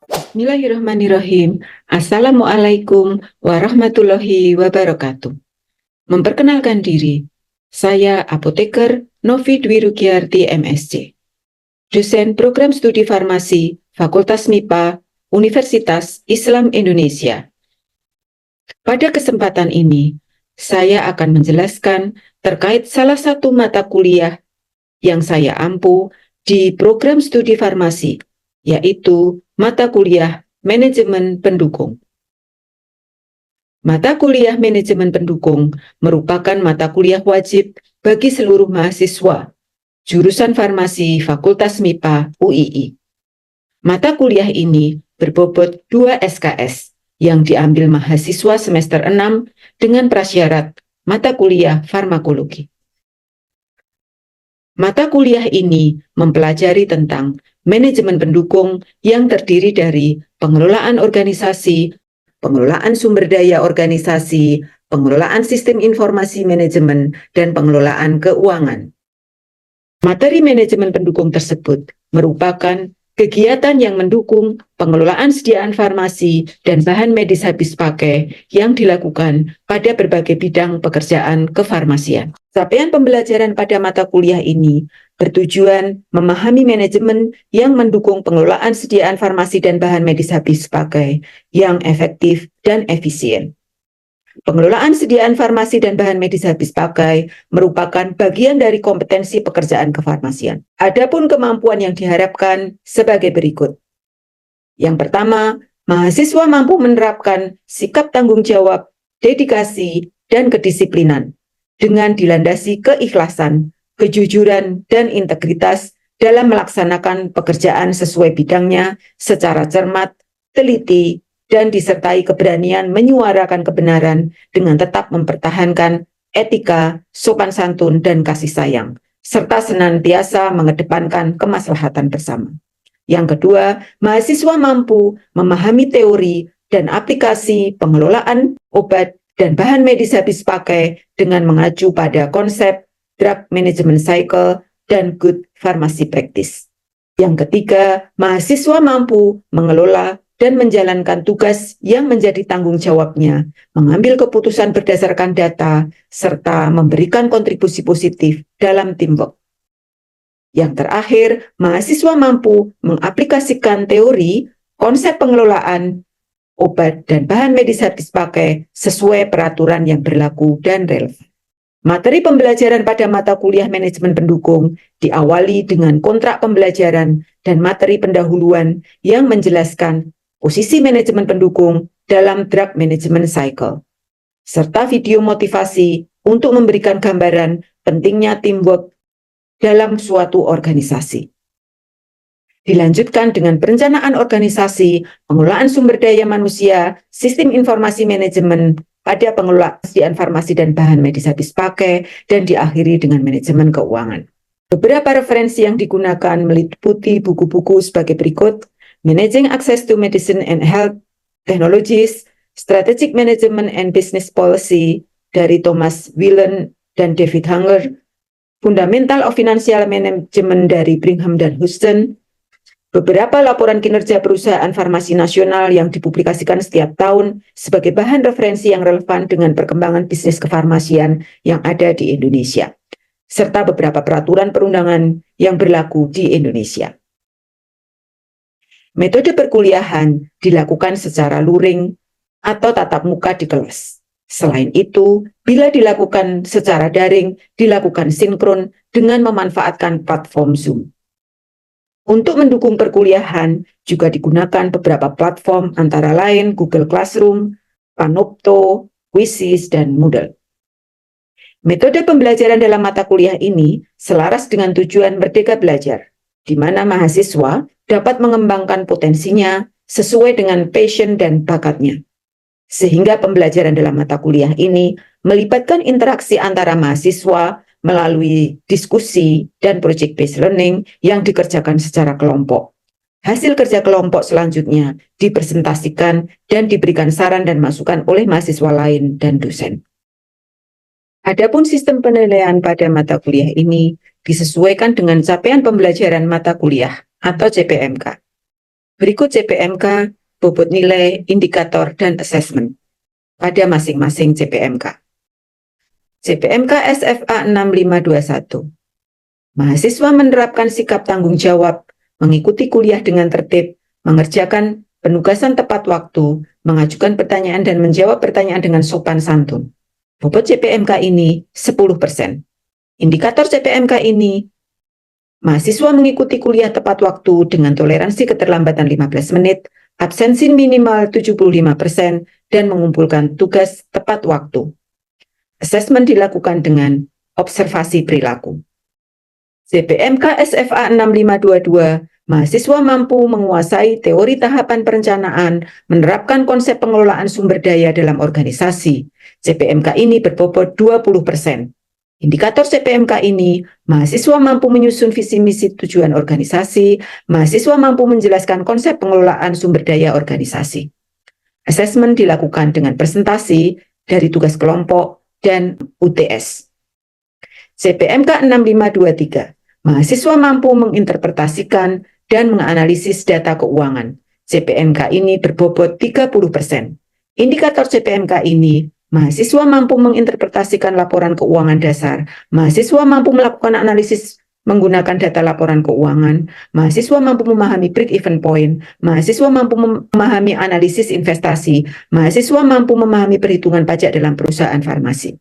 Bismillahirrahmanirrahim. Assalamualaikum warahmatullahi wabarakatuh. Memperkenalkan diri, saya Apoteker Novi Dwi Rugiarti MSc, dosen program studi farmasi Fakultas MIPA Universitas Islam Indonesia. Pada kesempatan ini, saya akan menjelaskan terkait salah satu mata kuliah yang saya ampu di program studi farmasi, yaitu mata kuliah Manajemen Pendukung. Mata kuliah Manajemen Pendukung merupakan mata kuliah wajib bagi seluruh mahasiswa jurusan farmasi Fakultas MIPA UII. Mata kuliah ini berbobot 2 SKS yang diambil mahasiswa semester 6 dengan prasyarat mata kuliah farmakologi. Mata kuliah ini mempelajari tentang manajemen pendukung yang terdiri dari pengelolaan organisasi, pengelolaan sumber daya organisasi, pengelolaan sistem informasi manajemen, dan pengelolaan keuangan. Materi manajemen pendukung tersebut merupakan kegiatan yang mendukung pengelolaan sediaan farmasi dan bahan medis habis pakai yang dilakukan pada berbagai bidang pekerjaan kefarmasian. Capaian pembelajaran pada mata kuliah ini bertujuan memahami manajemen yang mendukung pengelolaan sediaan farmasi dan bahan medis habis pakai yang efektif dan efisien. Pengelolaan sediaan farmasi dan bahan medis habis pakai merupakan bagian dari kompetensi pekerjaan kefarmasian. Adapun kemampuan yang diharapkan sebagai berikut. Yang pertama, mahasiswa mampu menerapkan sikap tanggung jawab, dedikasi, dan kedisiplinan dengan dilandasi keikhlasan, kejujuran, dan integritas dalam melaksanakan pekerjaan sesuai bidangnya secara cermat, teliti, dan disertai keberanian menyuarakan kebenaran dengan tetap mempertahankan etika, sopan santun, dan kasih sayang, serta senantiasa mengedepankan kemaslahatan bersama. Yang kedua, mahasiswa mampu memahami teori dan aplikasi pengelolaan obat dan bahan medis habis pakai dengan mengacu pada konsep drug management cycle dan good pharmacy practice. Yang ketiga, mahasiswa mampu mengelola dan menjalankan tugas yang menjadi tanggung jawabnya, mengambil keputusan berdasarkan data, serta memberikan kontribusi positif dalam teamwork. Yang terakhir, mahasiswa mampu mengaplikasikan teori, konsep pengelolaan obat dan bahan medis habis pakai sesuai peraturan yang berlaku dan relevan. Materi pembelajaran pada mata kuliah manajemen pendukung diawali dengan kontrak pembelajaran dan materi pendahuluan yang menjelaskan posisi manajemen pendukung dalam drug management cycle, serta video motivasi untuk memberikan gambaran pentingnya teamwork dalam suatu organisasi. Dilanjutkan dengan perencanaan organisasi, pengelolaan sumber daya manusia, sistem informasi manajemen pada pengelolaan sediaan farmasi dan bahan medis habis pakai, dan diakhiri dengan manajemen keuangan. Beberapa referensi yang digunakan meliputi buku-buku sebagai berikut: Managing Access to Medicine and Health Technologies, Strategic Management and Business Policy dari Thomas Whelan dan David Hanger, Fundamental of Financial Management dari Brigham dan Houston, beberapa laporan kinerja perusahaan farmasi nasional yang dipublikasikan setiap tahun sebagai bahan referensi yang relevan dengan perkembangan bisnis kefarmasian yang ada di Indonesia, serta beberapa peraturan perundangan yang berlaku di Indonesia. Metode perkuliahan dilakukan secara luring atau tatap muka di kelas. Selain itu, bila dilakukan secara daring, dilakukan sinkron dengan memanfaatkan platform Zoom. Untuk mendukung perkuliahan, juga digunakan beberapa platform antara lain Google Classroom, Panopto, Quizzes, dan Moodle. Metode pembelajaran dalam mata kuliah ini selaras dengan tujuan Merdeka Belajar, di mana mahasiswa dapat mengembangkan potensinya sesuai dengan passion dan bakatnya. Sehingga pembelajaran dalam mata kuliah ini melibatkan interaksi antara mahasiswa melalui diskusi dan project-based learning yang dikerjakan secara kelompok. Hasil kerja kelompok selanjutnya dipresentasikan dan diberikan saran dan masukan oleh mahasiswa lain dan dosen. Adapun sistem penilaian pada mata kuliah ini disesuaikan dengan capaian pembelajaran mata kuliah atau CPMK. Berikut CPMK, bobot nilai, indikator, dan asesmen pada masing-masing CPMK. CPMK SFA 6521. Mahasiswa menerapkan sikap tanggung jawab, mengikuti kuliah dengan tertib, mengerjakan penugasan tepat waktu, mengajukan pertanyaan dan menjawab pertanyaan dengan sopan santun. Bobot CPMK ini 10%. Indikator CPMK ini, mahasiswa mengikuti kuliah tepat waktu dengan toleransi keterlambatan 15 menit, absensi minimal 75%, dan mengumpulkan tugas tepat waktu. Asesmen dilakukan dengan observasi perilaku. CPMK SFA 6522, mahasiswa mampu menguasai teori tahapan perencanaan, menerapkan konsep pengelolaan sumber daya dalam organisasi. CPMK ini berbobot 20%. Indikator CPMK ini, mahasiswa mampu menyusun visi misi tujuan organisasi, mahasiswa mampu menjelaskan konsep pengelolaan sumber daya organisasi. Asesmen dilakukan dengan presentasi dari tugas kelompok dan UTS. CPMK 6523, mahasiswa mampu menginterpretasikan dan menganalisis data keuangan. CPMK ini berbobot 30%. Indikator CPMK ini, mahasiswa mampu menginterpretasikan laporan keuangan dasar, mahasiswa mampu melakukan analisis menggunakan data laporan keuangan, mahasiswa mampu memahami break-even point, mahasiswa mampu memahami analisis investasi, mahasiswa mampu memahami perhitungan pajak dalam perusahaan farmasi.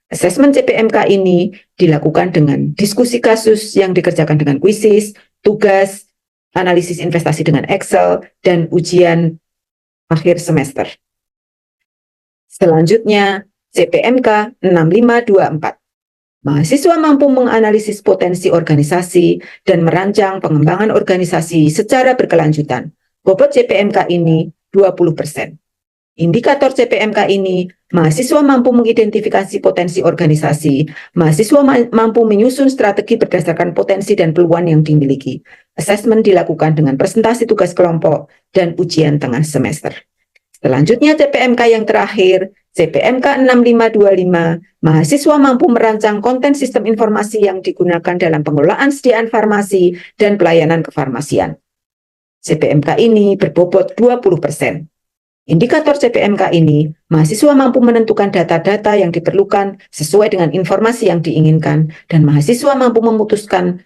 Asesmen CPMK ini dilakukan dengan diskusi kasus yang dikerjakan dengan kuisis, tugas, analisis investasi dengan Excel, dan ujian akhir semester. Selanjutnya, CPMK 6524. Mahasiswa mampu menganalisis potensi organisasi dan merancang pengembangan organisasi secara berkelanjutan. Bobot CPMK ini 20%. Indikator CPMK ini, mahasiswa mampu mengidentifikasi potensi organisasi, mahasiswa mampu menyusun strategi berdasarkan potensi dan peluang yang dimiliki. Asesmen dilakukan dengan presentasi tugas kelompok dan ujian tengah semester. Selanjutnya CPMK yang terakhir, CPMK 6525, mahasiswa mampu merancang konten sistem informasi yang digunakan dalam pengelolaan sediaan farmasi dan pelayanan kefarmasian. CPMK ini berbobot 20%. Indikator CPMK ini, mahasiswa mampu menentukan data-data yang diperlukan sesuai dengan informasi yang diinginkan, dan mahasiswa mampu memutuskan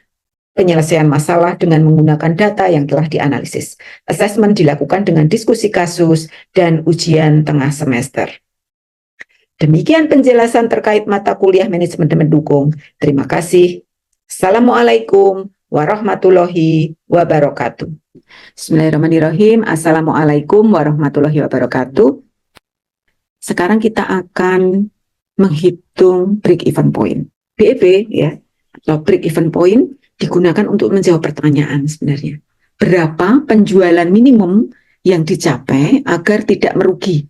penyelesaian masalah dengan menggunakan data yang telah dianalisis. Asesmen dilakukan dengan diskusi kasus dan ujian tengah semester. Demikian penjelasan terkait mata kuliah manajemen pendukung. Terima kasih. Assalamualaikum warahmatullahi wabarakatuh. Bismillahirrahmanirrahim. Assalamualaikum warahmatullahi wabarakatuh. Sekarang kita akan menghitung break-even point. BEP ya, atau break-even point digunakan untuk menjawab pertanyaan sebenarnya. Berapa penjualan minimum yang dicapai agar tidak merugi?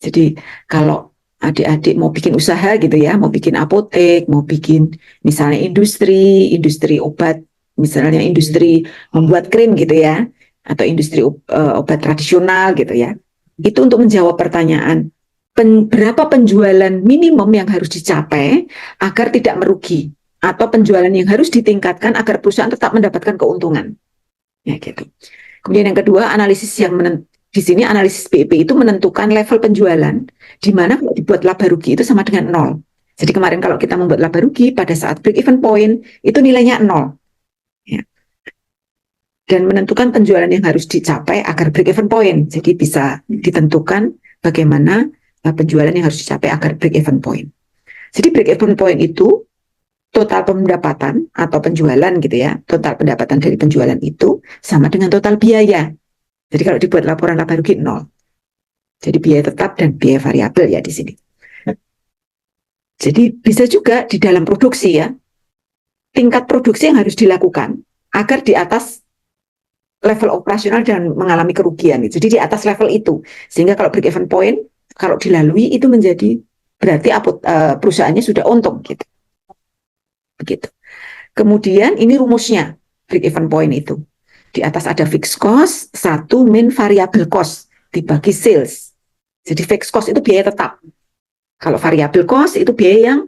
Jadi kalau adik-adik mau bikin usaha gitu ya, mau bikin apotek, mau bikin misalnya industri obat, misalnya industri membuat krim gitu ya, atau industri obat tradisional gitu ya. Itu untuk menjawab pertanyaan, berapa penjualan minimum yang harus dicapai agar tidak merugi, atau penjualan yang harus ditingkatkan agar perusahaan tetap mendapatkan keuntungan. Ya gitu. Kemudian yang kedua, analisis yang di sini analisis BEP itu menentukan level penjualan, di mana kalau dibuat laba rugi itu sama dengan 0. Jadi kemarin kalau kita membuat laba rugi pada saat break even point itu nilainya 0. Ya. Dan menentukan penjualan yang harus dicapai agar break even point. Jadi bisa ditentukan bagaimana penjualan yang harus dicapai agar break even point. Jadi break even point itu total pendapatan atau penjualan gitu ya, total pendapatan dari penjualan itu sama dengan total biaya. Jadi kalau dibuat laporan laba rugi 0. Jadi biaya tetap dan biaya variabel ya di sini. Jadi bisa juga di dalam produksi ya, tingkat produksi yang harus dilakukan agar di atas level operasional dan mengalami kerugian. Jadi di atas level itu, sehingga kalau break even point kalau dilalui itu menjadi berarti perusahaannya sudah untung gitu. Begitu. Kemudian ini rumusnya break even point itu. Di atas ada fixed cost, 1 min variable cost dibagi sales. Jadi fixed cost itu biaya tetap. Kalau variable cost itu biaya yang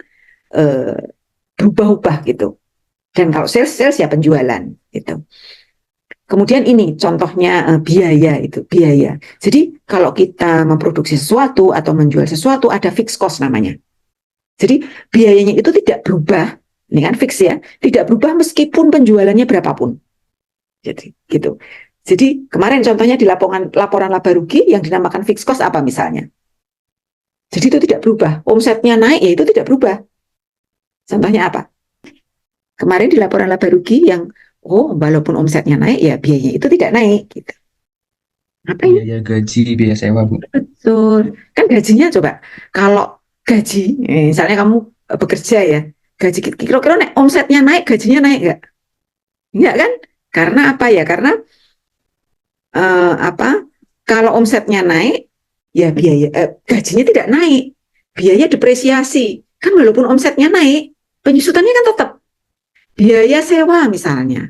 berubah-ubah gitu. Dan kalau sales ya penjualan gitu. Kemudian ini contohnya biaya itu, biaya. Jadi kalau kita memproduksi sesuatu atau menjual sesuatu ada fixed cost namanya. Jadi biayanya itu tidak berubah, ini kan fix ya, tidak berubah meskipun penjualannya berapapun. Jadi gitu. Jadi kemarin contohnya di laporan laba rugi yang dinamakan fixed cost apa misalnya. Jadi itu tidak berubah. Omsetnya naik ya itu tidak berubah. Contohnya apa? Kemarin di laporan laba rugi yang walaupun omsetnya naik ya biayanya itu tidak naik gitu. Apa ini? Biaya gaji, biaya sewa, Bu. Betul. Kan gajinya coba kalau gaji misalnya kamu bekerja ya, gaji kira-kira omsetnya naik, gajinya naik nggak? Enggak kan? Karena apa ya? Karena apa? Kalau omsetnya naik, ya biaya gajinya tidak naik, biaya depresiasi. Kan walaupun omsetnya naik, penyusutannya kan tetap biaya sewa misalnya.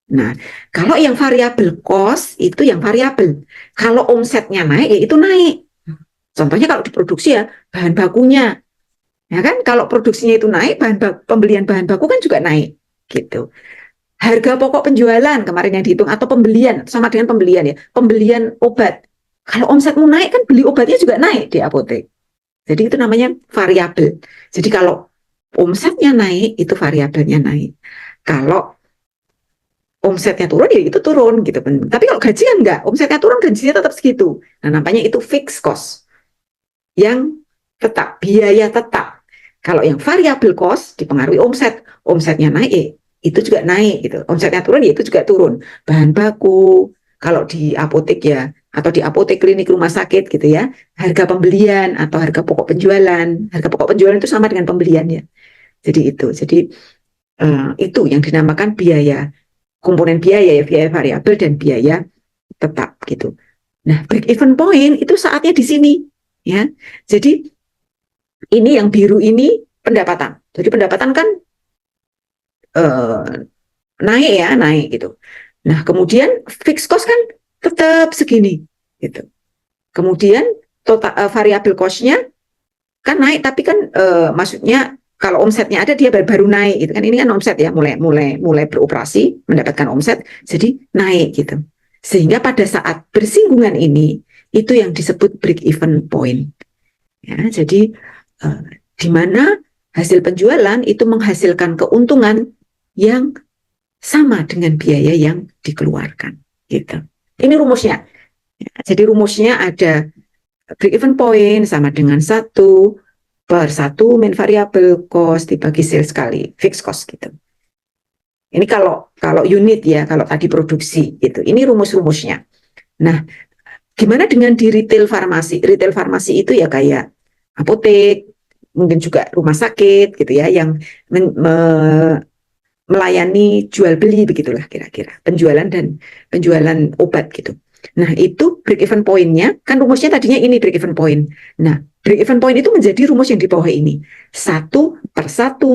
Nah, kalau yang variabel cost itu yang variabel. Kalau omsetnya naik, ya itu naik. Contohnya kalau diproduksi ya bahan bakunya, ya kan? Kalau produksinya itu naik, pembelian bahan baku kan juga naik, gitu. Harga pokok penjualan kemarin yang dihitung atau pembelian sama dengan pembelian ya, pembelian obat. Kalau omsetmu naik kan beli obatnya juga naik di apotek. Jadi itu namanya variabel. Jadi kalau omsetnya naik itu variabelnya naik. Kalau omsetnya turun ya itu turun gitu. Tapi kalau gaji kan enggak, omsetnya turun gajinya tetap segitu. Nah, namanya itu fixed cost yang tetap, biaya tetap. Kalau yang variabel cost dipengaruhi omset, omsetnya naik, itu juga naik gitu. Omsetnya turun ya itu juga turun. Bahan baku, kalau di apotek ya, atau di apotek klinik rumah sakit gitu ya, harga pembelian atau harga pokok penjualan itu sama dengan pembelian ya. Jadi itu, jadi itu yang dinamakan biaya, komponen biaya ya, biaya variabel dan biaya tetap gitu. Nah, break even point itu saatnya di sini ya. Jadi ini yang biru ini pendapatan. Jadi pendapatan kan eh, naik ya, naik gitu. Nah, kemudian fixed cost kan tetap segini gitu. Kemudian total variabel cost-nya kan naik tapi kan maksudnya kalau omsetnya ada dia baru naik gitu kan. Ini kan omset ya, mulai mulai mulai beroperasi mendapatkan omset jadi naik gitu. Sehingga pada saat bersinggungan ini itu yang disebut break even point. Ya, jadi uh, di mana hasil penjualan itu menghasilkan keuntungan yang sama dengan biaya yang dikeluarkan. Gitu. Ini rumusnya. Ya, jadi rumusnya ada break even point sama dengan 1/1 main variable cost dibagi sales kali fixed cost gitu. Ini kalau unit ya, kalau tadi produksi gitu. Ini rumus-rumusnya. Nah, gimana dengan di retail farmasi? Retail farmasi itu ya kayak apotek, mungkin juga rumah sakit gitu ya, yang melayani jual beli begitulah kira-kira, penjualan obat gitu. Nah, itu break even point-nya, kan rumusnya tadinya ini break even point. Nah, break even point itu menjadi rumus yang di bawah ini. 1/1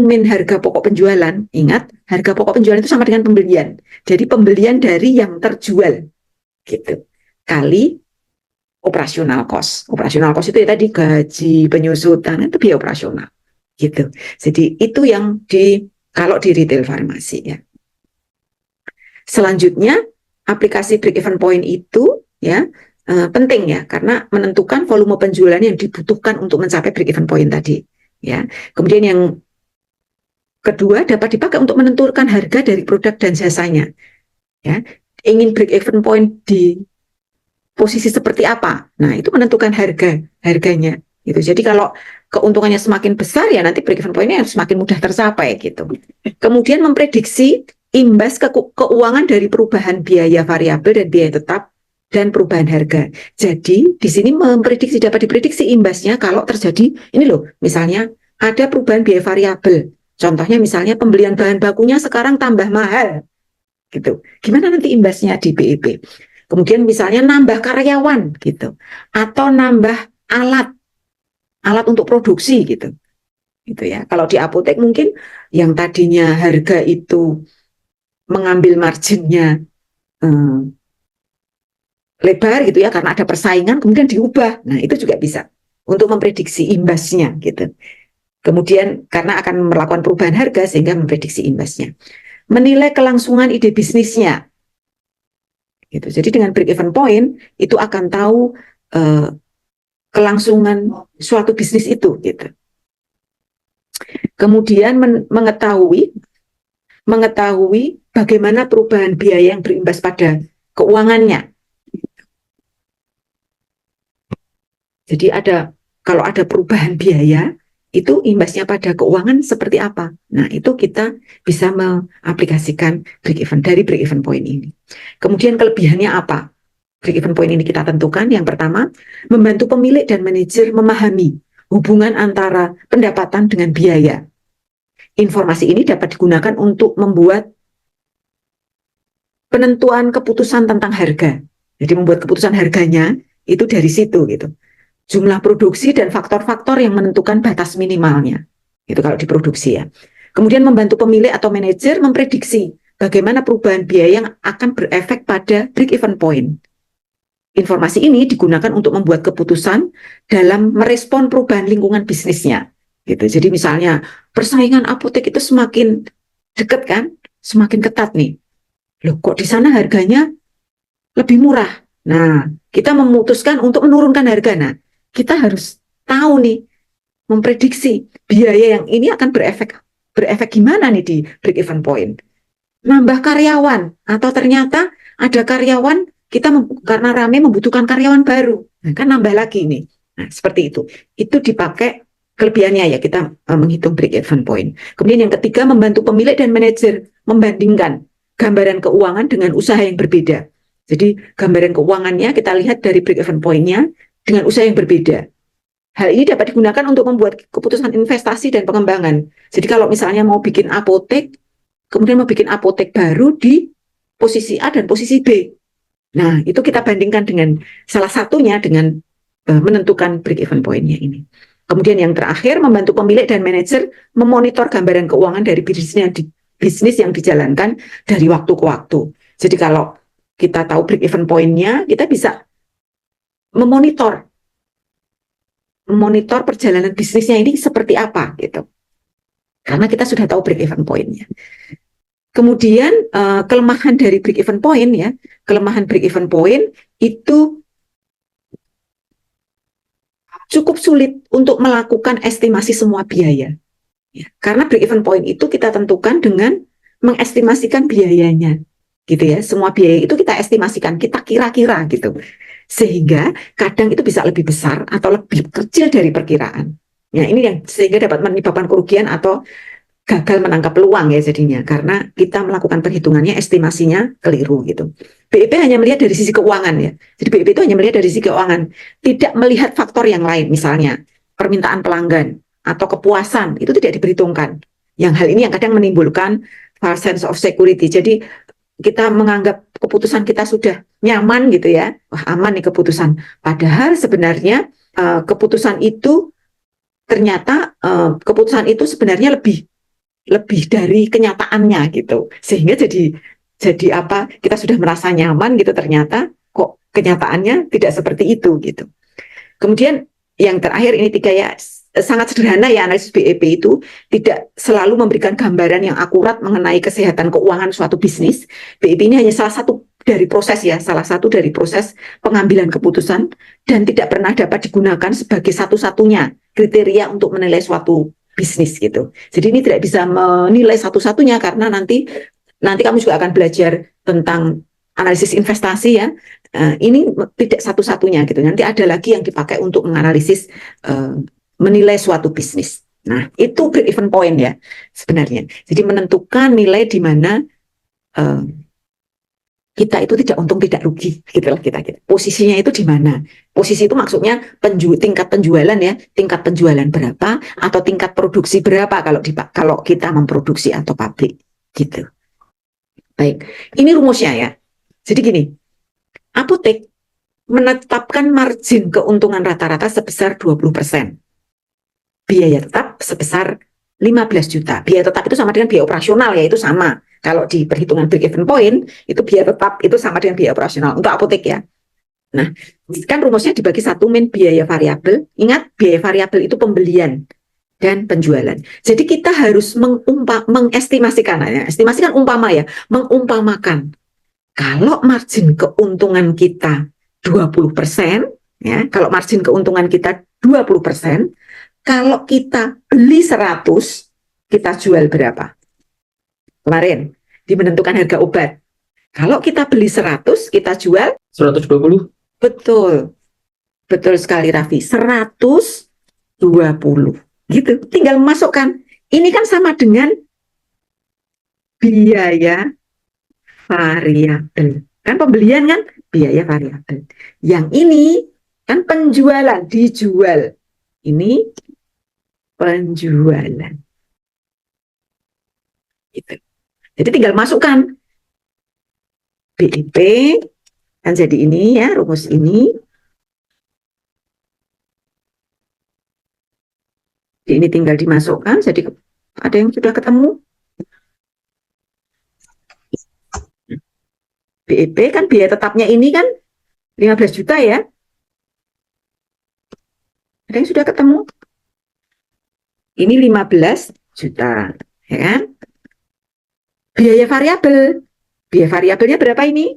min harga pokok penjualan. Ingat, harga pokok penjualan itu sama dengan pembelian. Jadi pembelian dari yang terjual gitu. Kali operasional cost. Operasional cost itu ya tadi gaji, penyusutan, itu biaya operasional. Gitu. Jadi itu yang kalau di retail farmasi ya. Selanjutnya aplikasi break even point itu ya penting ya karena menentukan volume penjualan yang dibutuhkan untuk mencapai break even point tadi ya. Kemudian yang kedua dapat dipakai untuk menentukan harga dari produk dan jasanya ya. Ingin break even point di posisi seperti apa? Nah, itu menentukan harganya gitu. Jadi kalau keuntungannya semakin besar ya nanti break even point-nya semakin mudah tercapai gitu. Kemudian memprediksi imbas keuangan dari perubahan biaya variabel dan biaya tetap dan perubahan harga. Jadi di sini dapat diprediksi imbasnya kalau terjadi ini loh, misalnya ada perubahan biaya variabel. Contohnya misalnya pembelian bahan bakunya sekarang tambah mahal gitu. Gimana nanti imbasnya di BEP? Kemudian misalnya nambah karyawan gitu atau nambah alat alat untuk produksi gitu. Gitu ya. Kalau di apotek mungkin yang tadinya harga itu mengambil marginnya eh, lebar gitu ya karena ada persaingan kemudian diubah. Nah, itu juga bisa untuk memprediksi imbasnya gitu. Kemudian karena akan melakukan perubahan harga sehingga memprediksi imbasnya. Menilai kelangsungan ide bisnisnya. Gitu. Jadi dengan break even point itu akan tahu kelangsungan suatu bisnis itu. Gitu. Kemudian mengetahui bagaimana perubahan biaya yang berimbas pada keuangannya. Jadi kalau ada perubahan biaya, itu imbasnya pada keuangan seperti apa. Nah, itu kita bisa mengaplikasikan dari break even point ini. Kemudian kelebihannya apa? Break even point ini kita tentukan. Yang pertama, membantu pemilik dan manajer memahami hubungan antara pendapatan dengan biaya. Informasi ini dapat digunakan untuk membuat penentuan keputusan tentang harga. Jadi membuat keputusan harganya itu dari situ gitu. Jumlah produksi dan faktor-faktor yang menentukan batas minimalnya. Itu kalau diproduksi ya. Kemudian membantu pemilik atau manajer memprediksi bagaimana perubahan biaya yang akan berefek pada break even point. Informasi ini digunakan untuk membuat keputusan dalam merespon perubahan lingkungan bisnisnya. Gitu. Jadi misalnya persaingan apotek itu semakin dekat kan, semakin ketat nih. Loh kok di sana harganya lebih murah. Nah, kita memutuskan untuk menurunkan harga. Nah, kita harus tahu nih, memprediksi biaya yang ini akan berefek gimana nih di break even point. Nambah karyawan atau ternyata ada karyawan kita karena rame membutuhkan karyawan baru. Nah, kan nambah lagi nih. Nah, seperti itu. Itu dipakai kelebihannya ya kita menghitung break even point. Kemudian yang ketiga membantu pemilik dan manajer membandingkan gambaran keuangan dengan usaha yang berbeda. Jadi gambaran keuangannya kita lihat dari break even point-nya dengan usaha yang berbeda. Hal ini dapat digunakan untuk membuat keputusan investasi dan pengembangan. Jadi kalau misalnya mau bikin apotek, kemudian mau bikin apotek baru di posisi A dan posisi B. Nah, itu kita bandingkan dengan salah satunya dengan menentukan break even point-nya ini. Kemudian yang terakhir, membantu pemilik dan manajer memonitor gambaran keuangan dari bisnis yang dijalankan dari waktu ke waktu. Jadi kalau kita tahu break even point-nya, kita bisa memonitor perjalanan bisnisnya ini seperti apa gitu. Karena kita sudah tahu break even point-nya. Kemudian kelemahan dari break even point ya, kelemahan break even point itu cukup sulit untuk melakukan estimasi semua biaya. Ya, karena break even point itu kita tentukan dengan mengestimasikan biayanya. Gitu ya, semua biaya itu kita estimasikan, kita kira-kira gitu. Sehingga kadang itu bisa lebih besar atau lebih kecil dari perkiraan. Ya, ini yang sehingga dapat menyebabkan kerugian atau gagal menangkap peluang ya jadinya karena kita melakukan perhitungannya estimasinya keliru gitu. BEP hanya melihat dari sisi keuangan ya. Jadi BEP itu hanya melihat dari sisi keuangan, tidak melihat faktor yang lain misalnya permintaan pelanggan atau kepuasan itu tidak diperhitungkan. Yang hal ini yang kadang menimbulkan false sense of security. Jadi kita menganggap keputusan kita sudah nyaman gitu ya, wah aman nih keputusan. Padahal sebenarnya keputusan itu ternyata keputusan itu sebenarnya lebih dari kenyataannya gitu, sehingga jadi apa kita sudah merasa nyaman gitu ternyata kok kenyataannya tidak seperti itu gitu. Kemudian yang terakhir ini tiga ya, sangat sederhana ya analisis BEP itu tidak selalu memberikan gambaran yang akurat mengenai kesehatan keuangan suatu bisnis. BEP ini hanya salah satu dari proses pengambilan keputusan dan tidak pernah dapat digunakan sebagai satu-satunya kriteria untuk menilai suatu bisnis gitu. Jadi ini tidak bisa menilai satu-satunya karena nanti kamu juga akan belajar tentang analisis investasi ya. Ini tidak satu-satunya gitu. Nanti ada lagi yang dipakai untuk menganalisis menilai suatu bisnis. Nah, itu break even point ya sebenarnya. Jadi menentukan nilai di mana kita itu tidak untung tidak rugi gitulah kita. Posisinya itu di mana? Posisi itu maksudnya tingkat penjualan ya, tingkat penjualan berapa atau tingkat produksi berapa kalau kita memproduksi atau pabrik gitu. Baik, ini rumusnya ya. Jadi gini, apotek menetapkan margin keuntungan rata-rata sebesar 20%. Biaya tetap sebesar 15 juta. Biaya tetap itu sama dengan biaya operasional ya, itu sama. Kalau di perhitungan break even point, itu biaya tetap itu sama dengan biaya operasional untuk apotek ya. Nah, kan rumusnya dibagi satu min biaya variabel. Ingat, biaya variabel itu pembelian dan penjualan. Jadi kita harus mengestimasikan, ya. Estimasi kan umpama ya, mengumpamakan Kalau margin keuntungan kita 20%, ya, kalau margin keuntungan kita 20%, kalau kita beli 100, kita jual berapa? Kemarin, di menentukan harga obat. Kalau kita beli 100, kita jual 120. Betul. Betul sekali Raffi. 120. Gitu. Tinggal masukkan. Ini kan sama dengan biaya variabel. Kan pembelian kan biaya variabel. Yang ini kan penjualan, dijual. Ini penjualan. Gitu. Jadi tinggal masukkan BIP kan jadi ini ya, rumus ini. Ini tinggal dimasukkan, jadi ada yang sudah ketemu? BIP kan biaya tetapnya ini kan 15 juta ya. Ada yang sudah ketemu? Ini 15 juta, ya kan? Biaya variabel. Biaya variabelnya berapa ini?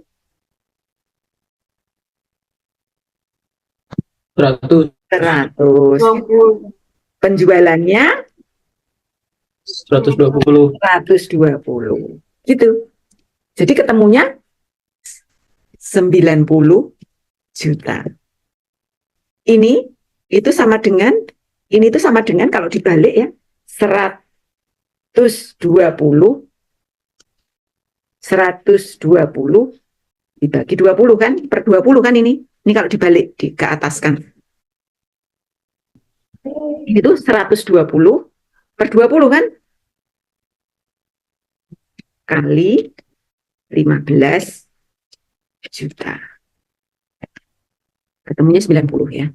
100. 100. Penjualannya 120. 120. Gitu. Jadi ketemunya 90 juta. Ini itu sama dengan kalau dibalik ya 120 dibagi 20 kan per 20 kan ini kalau dibalik ke atas kan itu 120 per 20 kan kali 15 juta. Ketemunya 90 ya.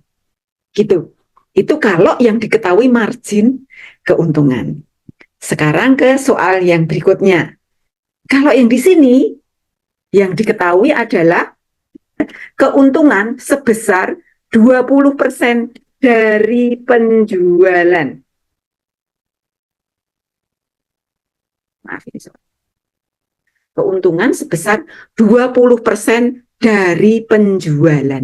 Gitu. Itu kalau yang diketahui margin keuntungan. Sekarang ke soal yang berikutnya. Kalau yang di sini yang diketahui adalah keuntungan sebesar 20% dari penjualan. Maaf ini soal. Keuntungan sebesar 20% dari penjualan.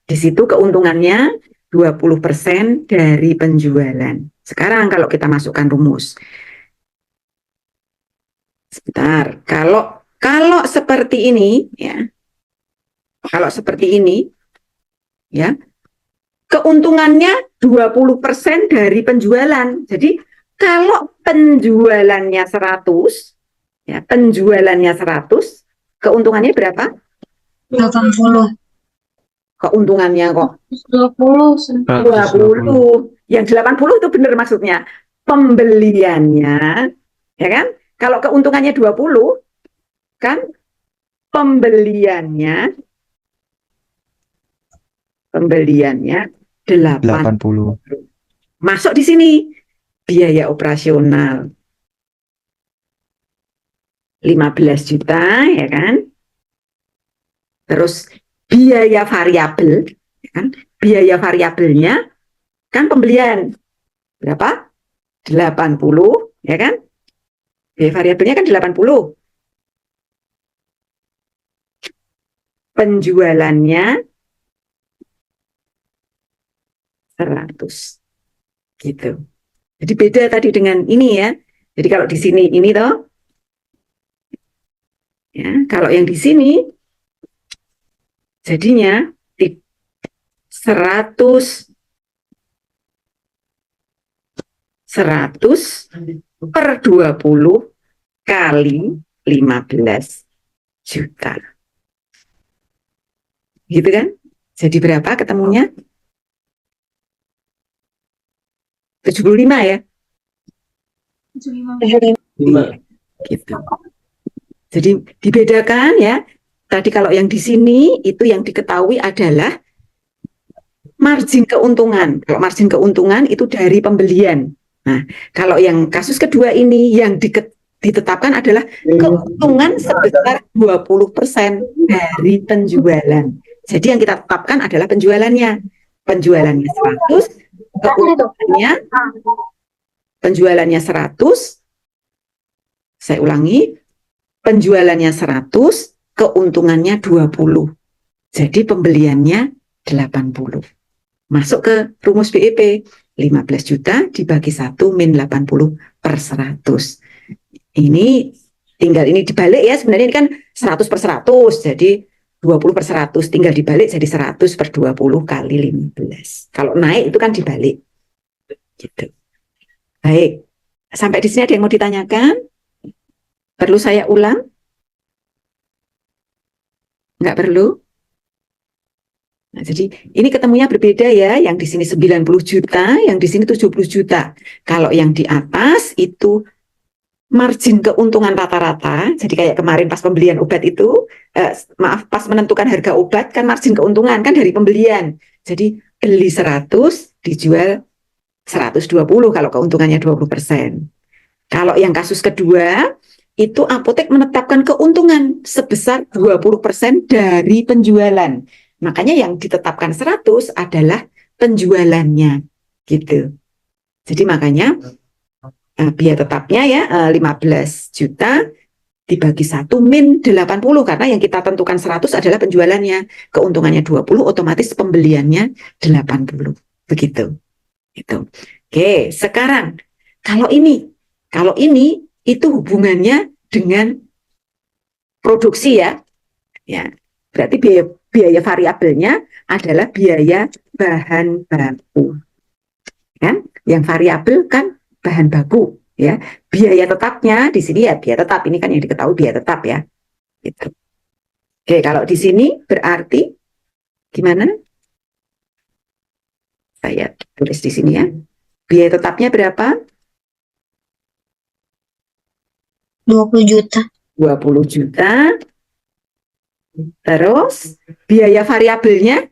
Di situ keuntungannya 20% dari penjualan. Sekarang kalau kita masukkan rumus. Sebentar, kalau seperti ini ya. Kalau seperti ini ya. Keuntungannya 20% dari penjualan. Jadi kalau penjualannya 100 ya, penjualannya 100, keuntungannya berapa? 80. Keuntungannya kok 20. 20. Yang 80 itu benar maksudnya. Pembeliannya, ya kan? Kalau keuntungannya 20, kan pembeliannya 80. Masuk di sini biaya operasional 15 juta ya kan. Terus biaya variabel ya kan? Biaya variabelnya kan pembelian berapa? 80 ya kan? Biaya variabelnya kan 80. Penjualannya 100. Gitu. Jadi beda tadi dengan ini ya. Jadi kalau di sini ini toh. Ya, kalau yang di sini jadinya 100 per 20 kali 15 juta. Gitu kan? Jadi berapa ketemunya? 75 ya? 75. Gitu. Jadi dibedakan ya. Tadi kalau yang di sini itu yang diketahui adalah margin keuntungan. Kalau margin keuntungan itu dari pembelian. Nah, kalau yang kasus kedua ini yang ditetapkan adalah keuntungan sebesar 20% dari penjualan. Jadi yang kita tetapkan adalah penjualannya. Penjualannya 100, penjualannya 100. Saya ulangi, penjualannya 100, keuntungannya 20. Jadi pembeliannya 80. Masuk ke rumus BEP, 15 juta dibagi 1 min 80 per 100. Ini tinggal ini dibalik ya, sebenarnya ini kan 100 per 100, jadi 20 per 100 tinggal dibalik jadi 100 per 20 kali 15. Kalau naik itu kan dibalik. Gitu. Baik, sampai di sini ada yang mau ditanyakan? Perlu saya ulang? Nggak perlu? Nah, jadi ini ketemunya berbeda ya, yang di sini 90 juta, yang di sini 70 juta. Kalau yang di atas itu margin keuntungan rata-rata, jadi kayak kemarin pas pembelian obat itu, pas menentukan harga obat kan margin keuntungan kan dari pembelian. Jadi beli 100, dijual 120 kalau keuntungannya 20%. Kalau yang kasus kedua, itu apotek menetapkan keuntungan sebesar 20% dari penjualan. Makanya yang ditetapkan 100 adalah penjualannya, gitu. Jadi makanya biaya tetapnya ya 15 juta dibagi 1 min 80 karena yang kita tentukan 100 adalah penjualannya, keuntungannya 20 otomatis pembeliannya 80. Begitu. Gitu. Oke, sekarang kalau ini itu hubungannya dengan produksi ya. Ya. Berarti biaya variabelnya adalah biaya bahan baku. Kan? Yang variabel kan bahan baku ya. Biaya tetapnya di sini ya biaya tetap, ini kan yang diketahui biaya tetap ya. Gitu. Oke, kalau di sini berarti gimana? Saya tulis di sini ya. Biaya tetapnya berapa? 20 juta. 20 juta. Terus biaya variabelnya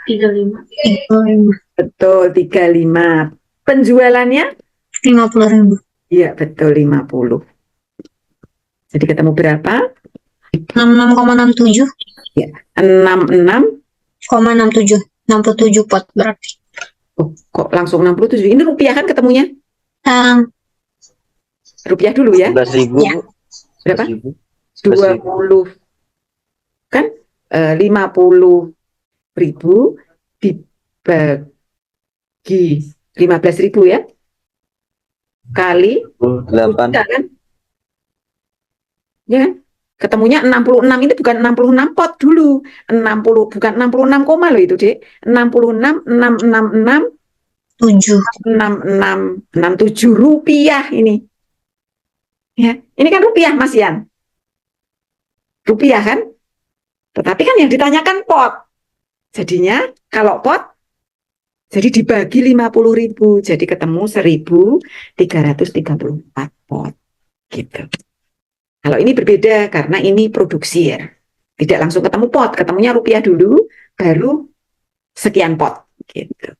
35. betul 35. Penjualannya 50.000. iya betul 50. Jadi ketemu berapa? 66,67. Ya, 66. 67 pot berarti. Oh, kok langsung 67? Ini rupiah kan ketemunya? Rupiah dulu ya. 11.000. Ya. Berapa? 11.000. 20 kan 50.000 dibagi 15.000 ya kali 8. kan ya kan? Ketemunya 66, ini bukan 66 pot dulu, 60 bukan 66 koma loh itu Dek, 66 666 7. 6667 rupiah ini ya, ini kan rupiah Mas Yan, rupiah kan, tetapi kan yang ditanyakan pot. Jadinya kalau pot, jadi dibagi 50.000, jadi ketemu 1.334 pot. Gitu. Kalau ini berbeda karena ini produksi ya. Tidak langsung ketemu pot, ketemunya rupiah dulu, baru sekian pot. Gitu.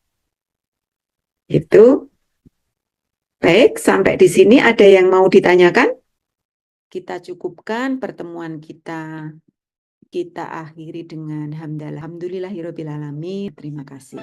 Itu. Baik, sampai di sini ada yang mau ditanyakan? Kita cukupkan pertemuan kita. Kita akhiri dengan hamdalah. Alhamdulillahirobbilalamin. Terima kasih.